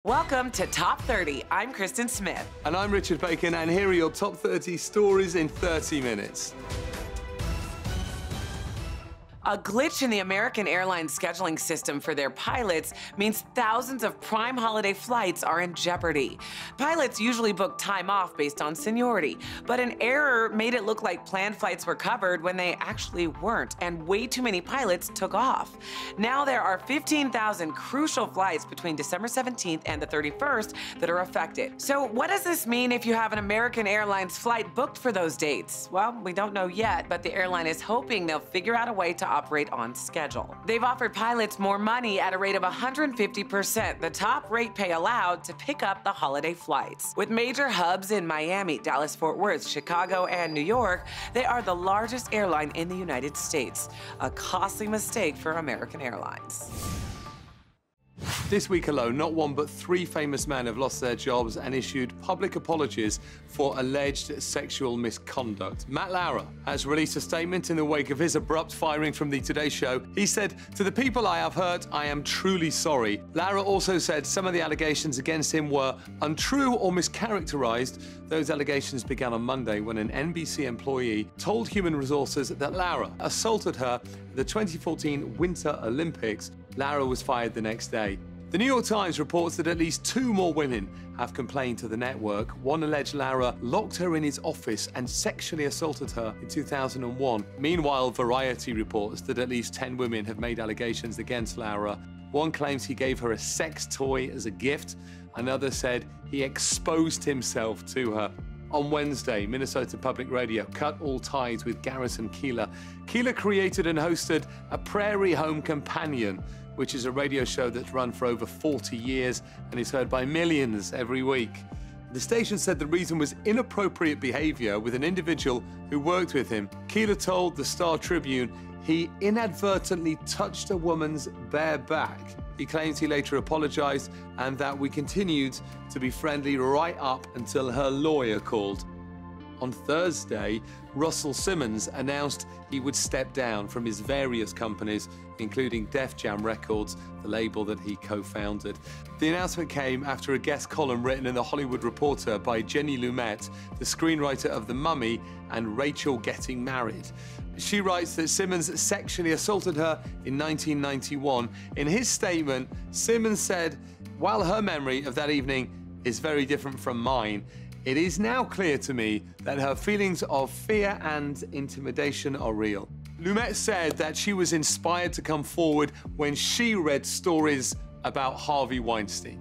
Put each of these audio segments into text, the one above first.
Welcome to Top 30. I'm Kristen Smith. And I'm Richard Bacon, and here are your top 30 stories in 30 minutes. A glitch in the American Airlines scheduling system for their pilots means thousands of prime holiday flights are in jeopardy. Pilots usually book time off based on seniority, but an error made it look like planned flights were covered when they actually weren't, and way too many pilots took off. Now there are 15,000 crucial flights between December 17th and the 31st that are affected. So what does this mean if you have an American Airlines flight booked for those dates? Well, we don't know yet, but the airline is hoping they'll figure out a way to operate on schedule. They've offered pilots more money at a rate of 150%, the top rate pay allowed to pick up the holiday flights. With major hubs in Miami, Dallas-Fort Worth, Chicago, and New York, they are the largest airline in the United States. A costly mistake for American Airlines. This week alone, not one but three famous men have lost their jobs and issued public apologies for alleged sexual misconduct. Matt Lauer has released a statement in the wake of his abrupt firing from the Today Show. He said, "To the people I have hurt, I am truly sorry." Lauer also said some of the allegations against him were untrue or mischaracterized. Those allegations began on Monday when an NBC employee told Human Resources that Lauer assaulted her at the 2014 Winter Olympics. Lauer was fired the next day. The New York Times reports that at least two more women have complained to the network. One alleged Lauer locked her in his office and sexually assaulted her in 2001. Meanwhile, Variety reports that at least 10 women have made allegations against Lauer. One claims he gave her a sex toy as a gift. Another said he exposed himself to her. On Wednesday, Minnesota Public Radio cut all ties with Garrison Keillor. Keillor created and hosted a Prairie Home Companion, which is a radio show that's run for over 40 years and is heard by millions every week. The station said the reason was inappropriate behavior with an individual who worked with him. Keillor told the Star Tribune he inadvertently touched a woman's bare back. He claims he later apologized and that we continued to be friendly right up until her lawyer called. On Thursday, Russell Simmons announced he would step down from his various companies, including Def Jam Records, the label that he co-founded. The announcement came after a guest column written in The Hollywood Reporter by Jenny Lumet, the screenwriter of The Mummy and Rachel Getting Married. She writes that Simmons sexually assaulted her in 1991. In his statement, Simmons said, "While her memory of that evening is very different from mine, it is now clear to me that her feelings of fear and intimidation are real." Lumet said that she was inspired to come forward when she read stories about Harvey Weinstein.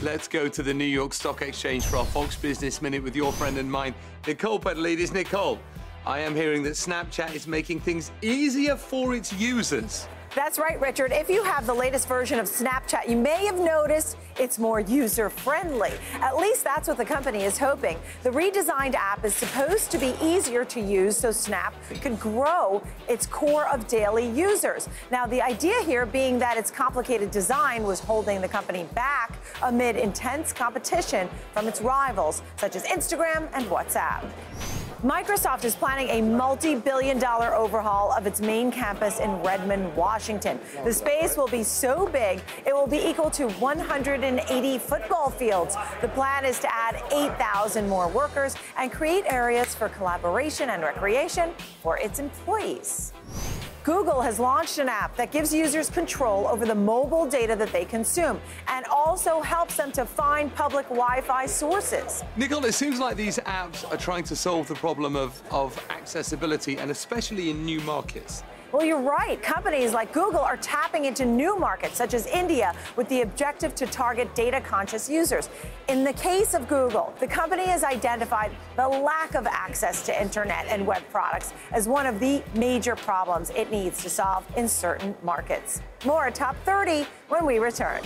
Let's go to the New York Stock Exchange for our Fox Business Minute with your friend and mine, Nicole Petalides. Nicole, I am hearing that Snapchat is making things easier for its users. That's right, Richard. If you have the latest version of Snapchat, you may have noticed it's more user-friendly. At least that's what the company is hoping. The redesigned app is supposed to be easier to use so Snap could grow its core of daily users. Now, the idea here being that its complicated design was holding the company back amid intense competition from its rivals, such as Instagram and WhatsApp. Microsoft is planning a multi-billion-dollar overhaul of its main campus in Redmond, Washington. The space will be so big, it will be equal to 180 football fields. The plan is to add 8,000 more workers and create areas for collaboration and recreation for its employees. Google has launched an app that gives users control over the mobile data that they consume and also helps them to find public Wi-Fi sources. Nicole, it seems like these apps are trying to solve the problem of accessibility, and especially in new markets. Well, you're right. Companies like Google are tapping into new markets, such as India, with the objective to target data-conscious users. In the case of Google, the company has identified the lack of access to internet and web products as one of the major problems it needs to solve in certain markets. More Top 30 when we return.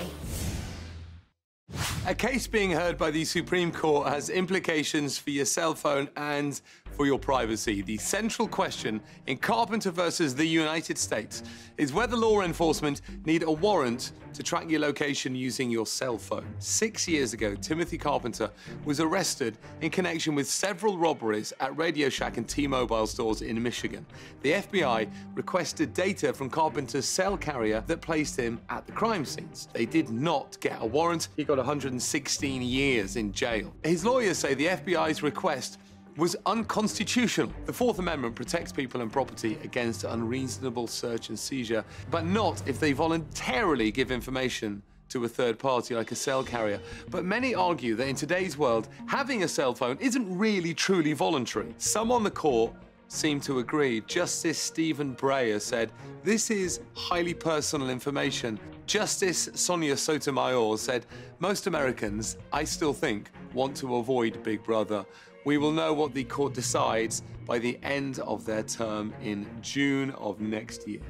A case being heard by the Supreme Court has implications for your cell phone and for your privacy. The central question in Carpenter versus the United States is whether law enforcement need a warrant to track your location using your cell phone. 6 years ago, Timothy Carpenter was arrested in connection with several robberies at Radio Shack and T-Mobile stores in Michigan. The FBI requested data from Carpenter's cell carrier that placed him at the crime scenes. They did not get a warrant. He got 116 years in jail. His lawyers say the FBI's request was unconstitutional. The Fourth Amendment protects people and property against unreasonable search and seizure, but not if they voluntarily give information to a third party like a cell carrier. But many argue that in today's world, having a cell phone isn't really truly voluntary. Some on the court seem to agree. Justice Stephen Breyer said, "This is highly personal information." Justice Sonia Sotomayor said, "Most Americans, I still think, want to avoid Big Brother." We will know what the court decides by the end of their term in June of next year.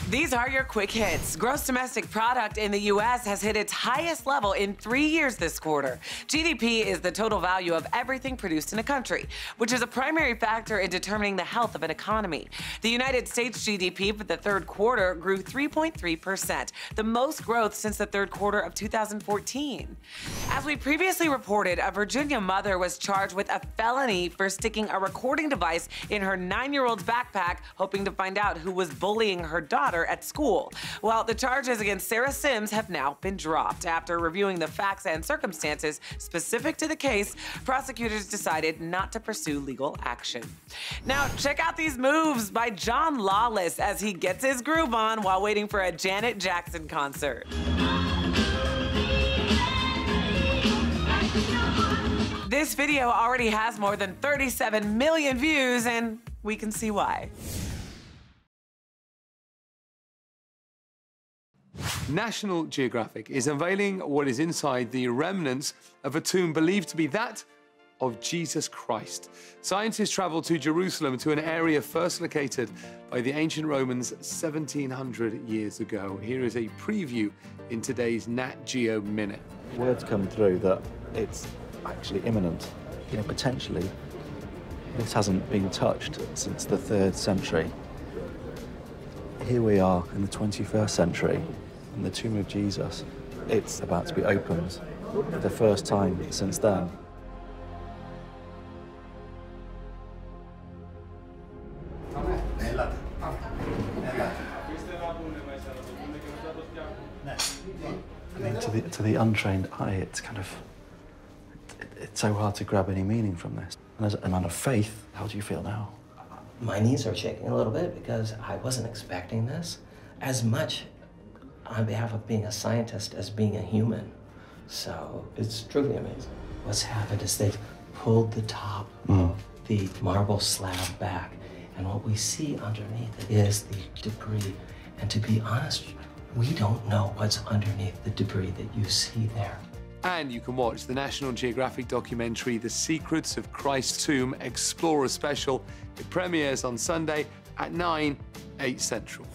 These are your quick hits. Gross domestic product in the U.S. has hit its highest level in 3 years this quarter. GDP is the total value of everything produced in a country, which is a primary factor in determining the health of an economy. The United States GDP for the third quarter grew 3.3%, the most growth since the third quarter of 2014. As we previously reported, a Virginia mother was charged with a felony for sticking a recording device in her 9-year-old's backpack, hoping to find out who was bullying her daughter at school. Well, the charges against Sarah Simmons have now been dropped. After reviewing the facts and circumstances specific to the case, prosecutors decided not to pursue legal action. Now, check out these moves by John Lawless as he gets his groove on while waiting for a Janet Jackson concert. This video already has more than 37 million views, and we can see why. National Geographic is unveiling what is inside the remnants of a tomb believed to be that of Jesus Christ. Scientists traveled to Jerusalem, to an area first located by the ancient Romans 1700 years ago. Here is a preview in today's Nat Geo Minute. Words come through that it's actually imminent. You know, potentially, this hasn't been touched since the 3rd century. Here we are in the 21st century, in the tomb of Jesus. It's about to be opened for the first time since then. I mean, to the untrained eye, it's kind of, it's so hard to grab any meaning from this. And as a man of faith, how do you feel now? My knees are shaking a little bit because I wasn't expecting this as much on behalf of being a scientist as being a human. So it's truly amazing. What's happened is they've pulled the top of the marble slab back, and what we see underneath it is the debris. And to be honest, we don't know what's underneath the debris that you see there. And you can watch the National Geographic documentary The Secrets of Christ's Tomb Explorer Special. It premieres on Sunday at 9, 8 Central.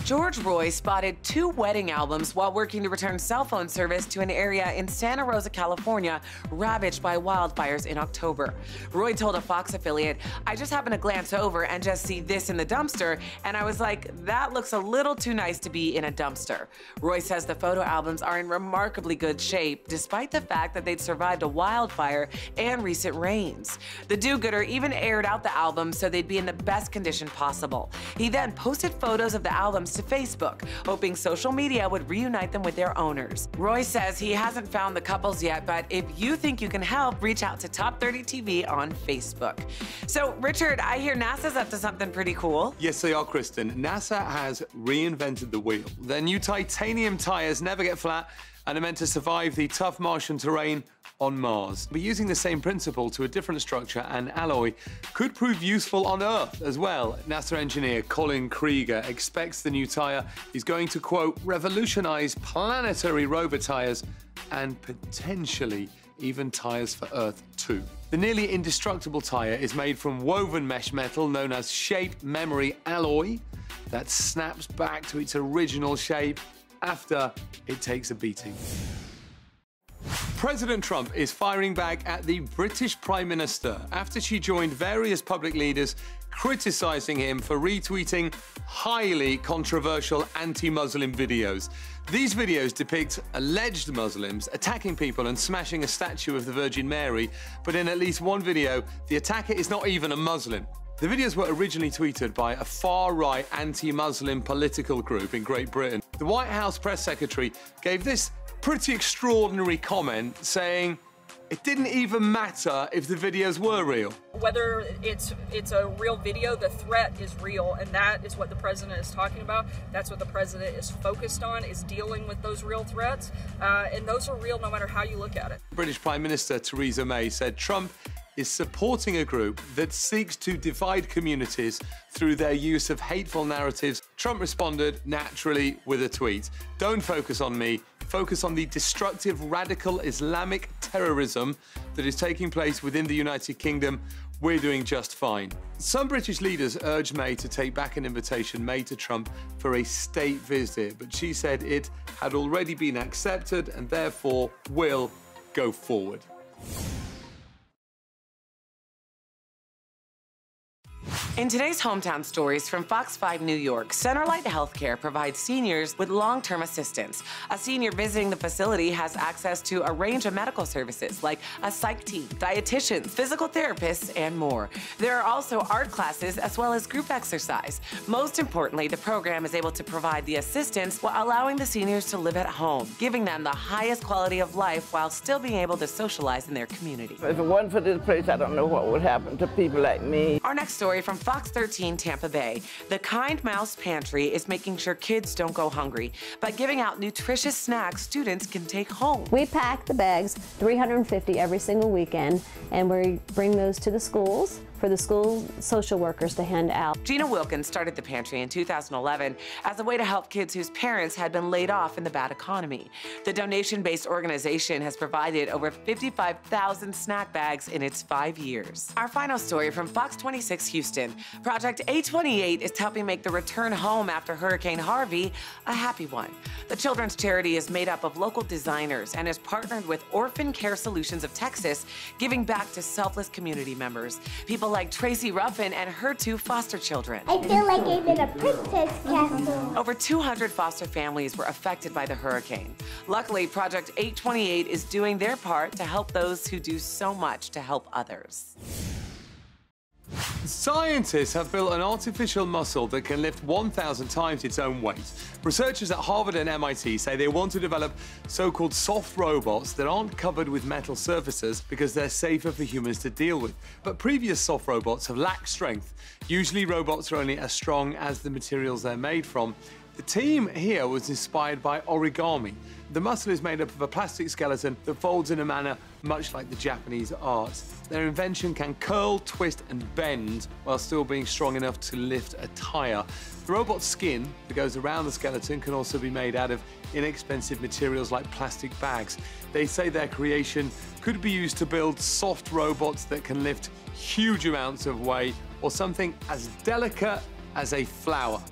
George Roy spotted 2 wedding albums while working to return cell phone service to an area in Santa Rosa, California, ravaged by wildfires in October. Roy told a Fox affiliate, "I just happened to glance over and just see this in the dumpster, and I was like, that looks a little too nice to be in a dumpster." Roy says the photo albums are in remarkably good shape, despite the fact that they'd survived a wildfire and recent rains. The do-gooder even aired out the albums so they'd be in the best condition possible. He then posted photos of the albums to Facebook, hoping social media would reunite them with their owners. Roy says he hasn't found the couples yet, but if you think you can help, reach out to Top 30 TV on Facebook. So, Richard, I hear NASA's up to something pretty cool. Yes, they are, Kristen. NASA has reinvented the wheel. Their new titanium tires never get flat and are meant to survive the tough Martian terrain on Mars. But using the same principle to a different structure and alloy could prove useful on Earth as well. NASA engineer Colin Krieger expects the new tire is going to, quote, revolutionize planetary rover tires and potentially even tires for Earth too. The nearly indestructible tire is made from woven mesh metal known as shape memory alloy that snaps back to its original shape after it takes a beating. President Trump is firing back at the British Prime Minister after she joined various public leaders criticizing him for retweeting highly controversial anti-Muslim videos. These videos depict alleged Muslims attacking people and smashing a statue of the Virgin Mary, but in at least one video, the attacker is not even a Muslim. The videos were originally tweeted by a far-right anti-Muslim political group in Great Britain. The White House press secretary gave this pretty extraordinary comment saying it didn't even matter if the videos were real. Whether it's a real video, the threat is real, and that is what the president is talking about. That's what the president is focused on, is dealing with those real threats, and those are real no matter how you look at it. British Prime Minister Theresa May said Trump is supporting a group that seeks to divide communities through their use of hateful narratives. Trump responded naturally with a tweet. Don't focus on me, focus on the destructive radical Islamic terrorism that is taking place within the United Kingdom. We're doing just fine. Some British leaders urged May to take back an invitation made to Trump for a state visit, but she said it had already been accepted and therefore will go forward. In today's Hometown Stories from Fox 5 New York, Centerlight Healthcare provides seniors with long-term assistance. A senior visiting the facility has access to a range of medical services like a psych team, dietitians, physical therapists, and more. There are also art classes as well as group exercise. Most importantly, the program is able to provide the assistance while allowing the seniors to live at home, giving them the highest quality of life while still being able to socialize in their community. If it wasn't for this place, I don't know what would happen to people like me. Our next story from Fox 13 Tampa Bay. The Kind Mouse Pantry is making sure kids don't go hungry by giving out nutritious snacks students can take home. We pack the bags, 350 every single weekend, and we bring those to the schools for the school social workers to hand out. Gina Wilkins started the pantry in 2011 as a way to help kids whose parents had been laid off in the bad economy. The donation-based organization has provided over 55,000 snack bags in its 5 years. Our final story from Fox 26 Houston. Project 828 is helping make the return home after Hurricane Harvey a happy one. The children's charity is made up of local designers and has partnered with Orphan Care Solutions of Texas, giving back to selfless community members. People like Tracy Ruffin and her 2 foster children. I feel like I'm in a princess castle. Over 200 foster families were affected by the hurricane. Luckily, Project 828 is doing their part to help those who do so much to help others. Scientists have built an artificial muscle that can lift 1,000 times its own weight. Researchers at Harvard and MIT say they want to develop so-called soft robots that aren't covered with metal surfaces because they're safer for humans to deal with. But previous soft robots have lacked strength. Usually robots are only as strong as the materials they're made from. The team here was inspired by origami. The muscle is made up of a plastic skeleton that folds in a manner much like the Japanese art. Their invention can curl, twist, and bend while still being strong enough to lift a tire. The robot's skin that goes around the skeleton can also be made out of inexpensive materials like plastic bags. They say their creation could be used to build soft robots that can lift huge amounts of weight or something as delicate as a flower.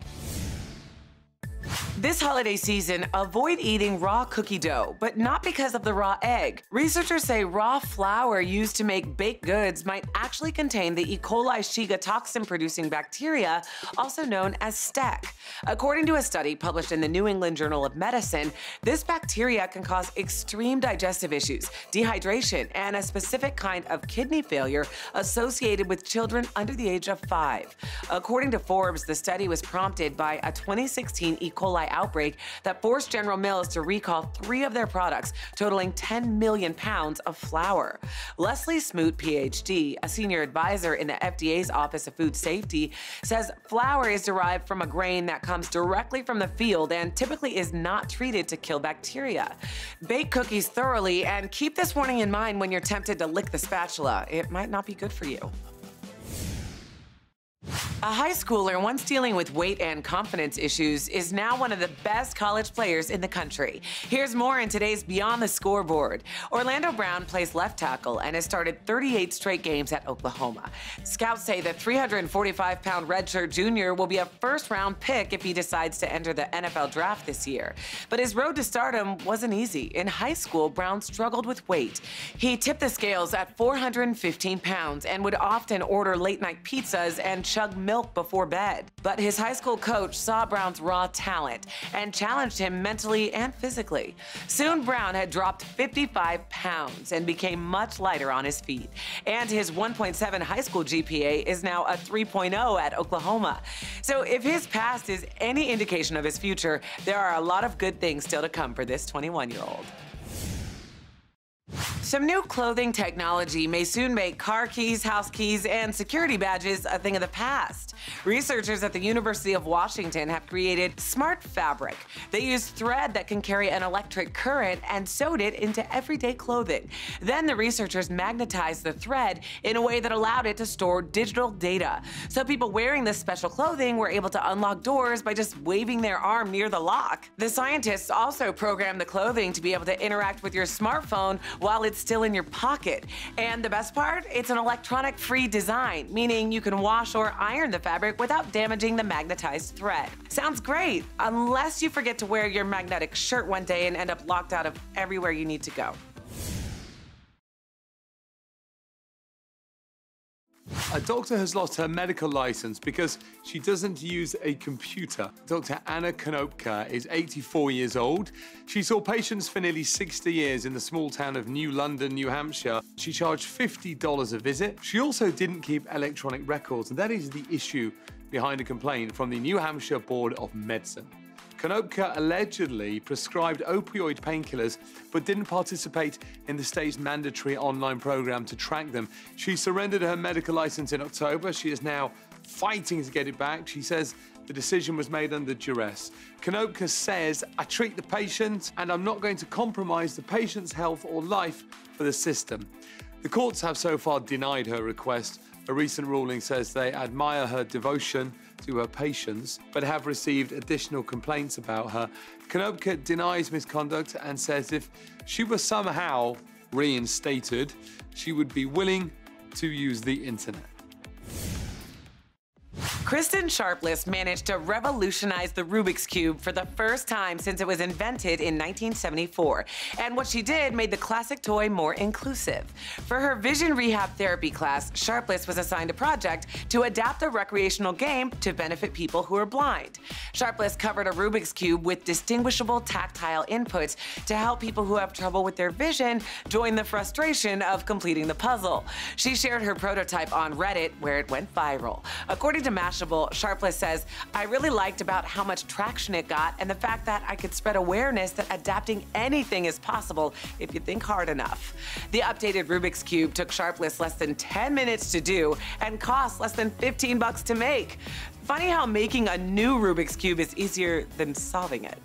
This holiday season, avoid eating raw cookie dough, but not because of the raw egg. Researchers say raw flour used to make baked goods might actually contain the E. coli Shiga toxin-producing bacteria, also known as STEC. According to a study published in the New England Journal of Medicine, this bacteria can cause extreme digestive issues, dehydration, and a specific kind of kidney failure associated with children under the age of 5. According to Forbes, the study was prompted by a 2016 E. coli outbreak that forced General Mills to recall 3 of their products, totaling 10 million pounds of flour. Leslie Smoot, PhD, a senior advisor in the FDA's Office of Food Safety, says flour is derived from a grain that comes directly from the field and typically is not treated to kill bacteria. Bake cookies thoroughly and keep this warning in mind when you're tempted to lick the spatula. It might not be good for you. A high schooler once dealing with weight and confidence issues is now one of the best college players in the country. Here's more in today's Beyond the Scoreboard. Orlando Brown plays left tackle and has started 38 straight games at Oklahoma. Scouts say the 345-pound redshirt junior will be a first-round pick if he decides to enter the NFL draft this year. But his road to stardom wasn't easy. In high school, Brown struggled with weight. He tipped the scales at 415 pounds and would often order late-night pizzas and chug milk before bed. But his high school coach saw Brown's raw talent and challenged him mentally and physically. Soon, Brown had dropped 55 pounds and became much lighter on his feet. And his 1.7 high school GPA is now a 3.0 at Oklahoma. So if his past is any indication of his future, there are a lot of good things still to come for this 21-year-old. Some new clothing technology may soon make car keys, house keys, and security badges a thing of the past. Researchers at the University of Washington have created smart fabric. They use thread that can carry an electric current and sewed it into everyday clothing. Then the researchers magnetized the thread in a way that allowed it to store digital data. So people wearing this special clothing were able to unlock doors by just waving their arm near the lock. The scientists also programmed the clothing to be able to interact with your smartphone while it's still in your pocket. And the best part? It's an electronic-free design, meaning you can wash or iron the fabric without damaging the magnetized thread. Sounds great, unless you forget to wear your magnetic shirt one day and end up locked out of everywhere you need to go. A doctor has lost her medical license because she doesn't use a computer. Dr. Anna Konopka is 84 years old. She saw patients for nearly 60 years in the small town of New London, New Hampshire. She charged $50 a visit. She also didn't keep electronic records, and that is the issue behind a complaint from the New Hampshire Board of Medicine. Konopka allegedly prescribed opioid painkillers but didn't participate in the state's mandatory online program to track them. She surrendered her medical license in October. She is now fighting to get it back. She says the decision was made under duress. Konopka says, "I treat the patient and I'm not going to compromise the patient's health or life for the system." The courts have so far denied her request. A recent ruling says they admire her devotion to her patients, but have received additional complaints about her. Konopka denies misconduct and says if she were somehow reinstated, she would be willing to use the internet. Kristen Sharpless managed to revolutionize the Rubik's Cube for the first time since it was invented in 1974. And what she did made the classic toy more inclusive. For her vision rehab therapy class, Sharpless was assigned a project to adapt a recreational game to benefit people who are blind. Sharpless covered a Rubik's Cube with distinguishable tactile inputs to help people who have trouble with their vision join the frustration of completing the puzzle. She shared her prototype on Reddit, where it went viral. According to Mashable, Sharpless says, "I really liked about how much traction it got and the fact that I could spread awareness that adapting anything is possible if you think hard enough." The updated Rubik's Cube took Sharpless less than 10 minutes to do and cost less than $15 to make. Funny how making a new Rubik's Cube is easier than solving it.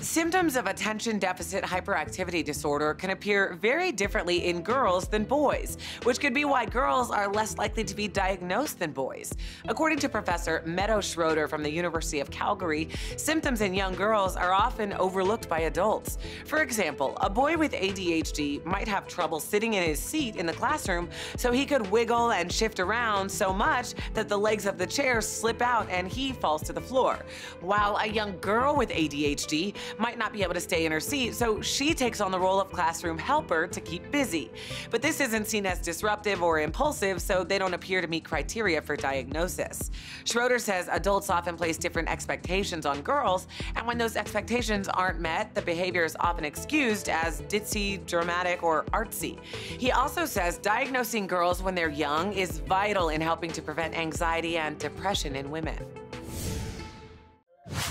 Symptoms of attention deficit hyperactivity disorder can appear very differently in girls than boys, which could be why girls are less likely to be diagnosed than boys. According to Professor Meadow Schroeder from the University of Calgary, symptoms in young girls are often overlooked by adults. For example, a boy with ADHD might have trouble sitting in his seat in the classroom, so he could wiggle and shift around so much that the legs of the chair slip out and he falls to the floor. While a young girl with ADHD might not be able to stay in her seat, so she takes on the role of classroom helper to keep busy. But this isn't seen as disruptive or impulsive, so they don't appear to meet criteria for diagnosis. Schroeder says adults often place different expectations on girls, and when those expectations aren't met, the behavior is often excused as ditzy, dramatic, or artsy. He also says diagnosing girls when they're young is vital in helping to prevent anxiety and depression in women.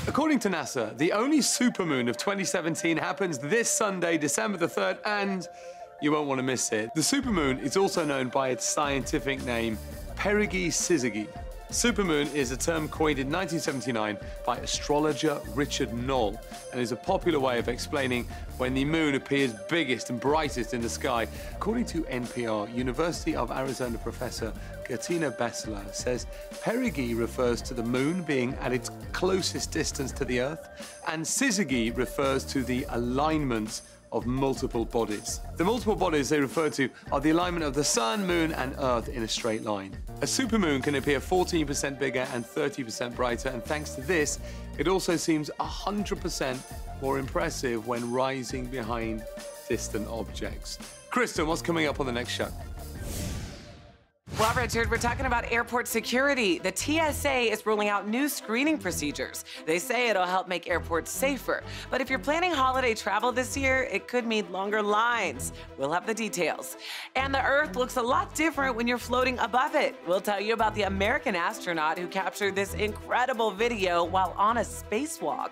According to NASA, the only supermoon of 2017 happens this Sunday, December the 3rd, and you won't want to miss it. The supermoon is also known by its scientific name, Perigee Syzygy. Supermoon is a term coined in 1979 by astrologer Richard Knoll, and is a popular way of explaining when the moon appears biggest and brightest in the sky. According to NPR, University of Arizona professor Gertina Bessler says perigee refers to the moon being at its closest distance to the Earth, and syzygy refers to the alignment of multiple bodies. The multiple bodies they refer to are the alignment of the sun, moon, and Earth in a straight line. A supermoon can appear 14% bigger and 30% brighter, and thanks to this, it also seems 100% more impressive when rising behind distant objects. Kristen, what's coming up on the next show? Well, Richard, we're talking about airport security. The TSA is rolling out new screening procedures. They say it'll help make airports safer. But if you're planning holiday travel this year, it could mean longer lines. We'll have the details. And the Earth looks a lot different when you're floating above it. We'll tell you about the American astronaut who captured this incredible video while on a spacewalk.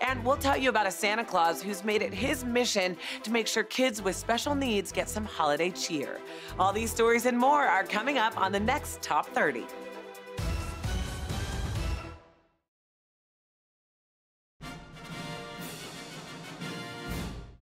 And we'll tell you about a Santa Claus who's made it his mission to make sure kids with special needs get some holiday cheer. All these stories and more are coming up on the next Top 30.